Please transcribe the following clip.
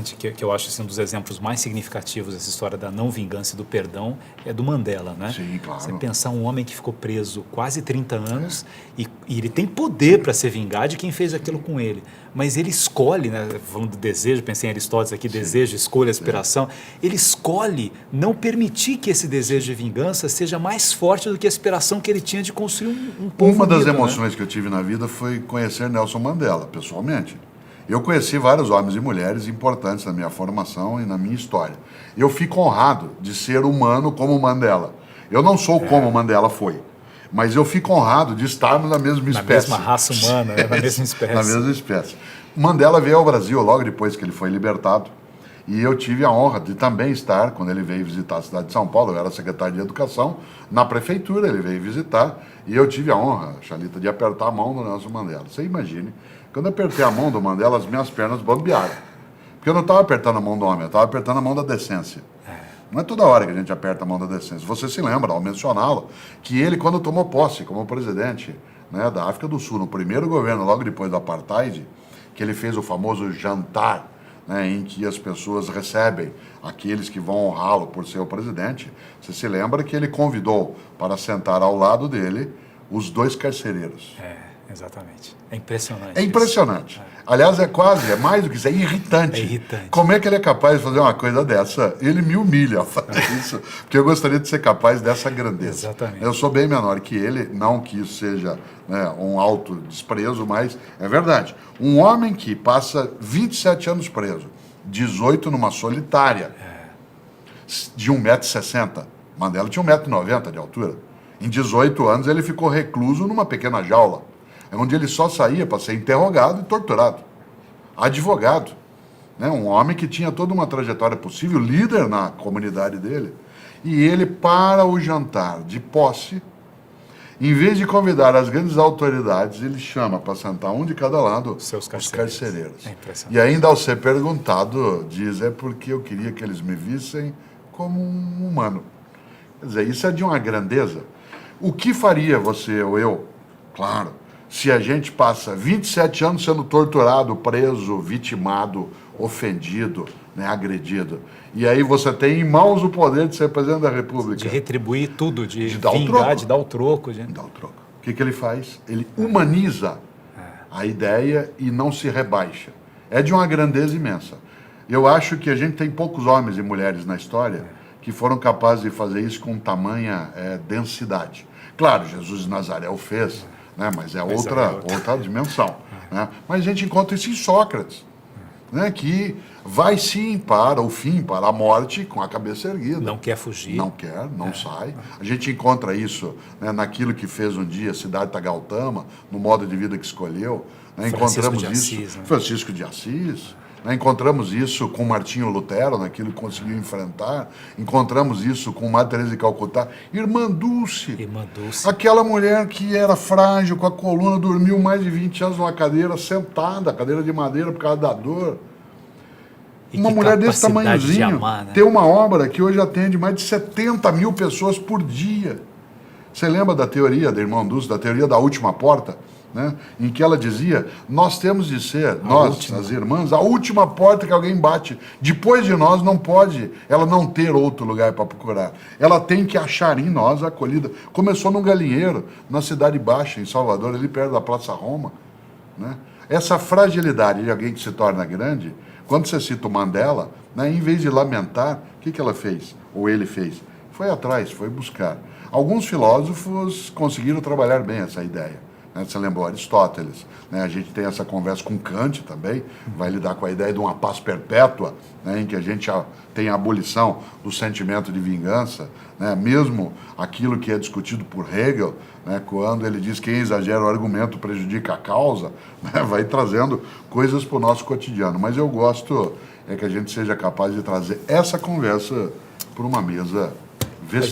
que eu acho assim, um dos exemplos mais significativos dessa história da não vingança e do perdão é do Mandela, né? Sim, claro. Você pensar um homem que ficou preso quase 30 anos e ele tem poder para se vingar de quem fez aquilo com ele, mas ele escolhe, né? Falando do desejo, pensei em Aristóteles aqui, desejo, escolha, aspiração, ele escolhe não permitir que esse desejo de vingança seja mais forte do que a aspiração que ele tinha de construir um povo Uma das unido, emoções né? que eu tive na vida foi conhecer Nelson Mandela, pessoalmente. Eu conheci vários homens e mulheres importantes na minha formação e na minha história. Eu fico honrado de ser humano como Mandela. Eu não sou como Mandela foi, mas eu fico honrado de estarmos na mesma espécie. Na mesma raça humana, né? Na mesma espécie. Na mesma espécie. Mandela veio ao Brasil logo depois que ele foi libertado. E eu tive a honra de também estar, quando ele veio visitar a cidade de São Paulo, eu era secretário de Educação, na prefeitura ele veio visitar, e eu tive a honra, Xalita, de apertar a mão do Nelson Mandela. Você imagine, quando eu apertei a mão do Mandela, as minhas pernas bambearam. Porque eu não estava apertando a mão do homem, eu estava apertando a mão da decência. Não é toda hora que a gente aperta a mão da decência. Você se lembra, ao mencioná-lo, que ele, quando tomou posse como presidente, né, da África do Sul, no primeiro governo, logo depois do Apartheid, que ele fez o famoso jantar, né, em que as pessoas recebem aqueles que vão honrá-lo por ser o presidente, você se lembra que ele convidou para sentar ao lado dele os dois carcereiros. Exatamente. É impressionante. É impressionante. Aliás, é mais do que isso, é irritante. É irritante. Como é que ele é capaz de fazer uma coisa dessa? Ele me humilha ao fazer isso, porque eu gostaria de ser capaz dessa grandeza. Exatamente. Eu sou bem menor que ele, não que isso seja, né, um alto desprezo, mas é verdade. Um homem que passa 27 anos preso, 18 numa solitária, de 1,60 m. Mandela tinha 1,90 m de altura. Em 18 anos ele ficou recluso numa pequena jaula, onde ele só saía para ser interrogado e torturado. Advogado, né? Um homem que tinha toda uma trajetória possível, líder na comunidade dele. E ele, para o jantar de posse, em vez de convidar as grandes autoridades, ele chama para sentar um de cada lado Seus os carcereiros. carcereiros. É impressionante. E ainda ao ser perguntado, diz, é porque eu queria que eles me vissem como um humano. Quer dizer, isso é de uma grandeza. O que faria você ou eu, claro, se a gente passa 27 anos sendo torturado, preso, vitimado, ofendido, né, agredido, e aí você tem em mãos o poder de ser presidente da República. De retribuir tudo, de dar o vingar, troco. de dar o troco. Dá o troco. O que ele faz? Ele humaniza a ideia e não se rebaixa. É de uma grandeza imensa. Eu acho que a gente tem poucos homens e mulheres na história que foram capazes de fazer isso com tamanha densidade. Claro, Jesus de Nazaré o fez, né, mas é outra dimensão. Né? Mas a gente encontra isso em Sócrates, né, que vai sim para o fim, para a morte, com a cabeça erguida. Não quer fugir. Não quer, não sai. A gente encontra isso, né, naquilo que fez um dia Siddhartha Gautama, no modo de vida que escolheu. Né, encontramos isso. Assis, né? Francisco de Assis. Né, encontramos isso com Martinho Lutero, naquilo que conseguiu enfrentar. Encontramos isso com Madre Teresa de Calcutá. Irmã Dulce. Irmã Dulce. Aquela mulher que era frágil, com a coluna, dormiu mais de 20 anos numa cadeira, sentada, cadeira de madeira por causa da dor. E Uma que mulher desse capacidade de tamanhozinho amar, né? tem uma obra que hoje atende mais de 70 mil pessoas por dia. Você lembra da teoria da irmã Dulce, da teoria da última porta? Né? Em que ela dizia, nós temos de ser, as irmãs, a última porta que alguém bate. Depois de nós não pode ela não ter outro lugar para procurar. Ela tem que achar em nós a acolhida. Começou num galinheiro, na Cidade Baixa, em Salvador, ali perto da Praça Roma. Né? Essa fragilidade de alguém que se torna grande, quando você cita o Mandela, né, em vez de lamentar, o que ela fez? Ou ele fez? Foi atrás, foi buscar. Alguns filósofos conseguiram trabalhar bem essa ideia. Você lembrou Aristóteles, né? A gente tem essa conversa com Kant também, vai lidar com a ideia de uma paz perpétua, né? Em que a gente tem a abolição do sentimento de vingança, né? Mesmo aquilo que é discutido por Hegel, né? Quando ele diz que quem exagera o argumento prejudica a causa, né? Vai trazendo coisas para o nosso cotidiano. Mas eu gosto que a gente seja capaz de trazer essa conversa para uma mesa vespertina.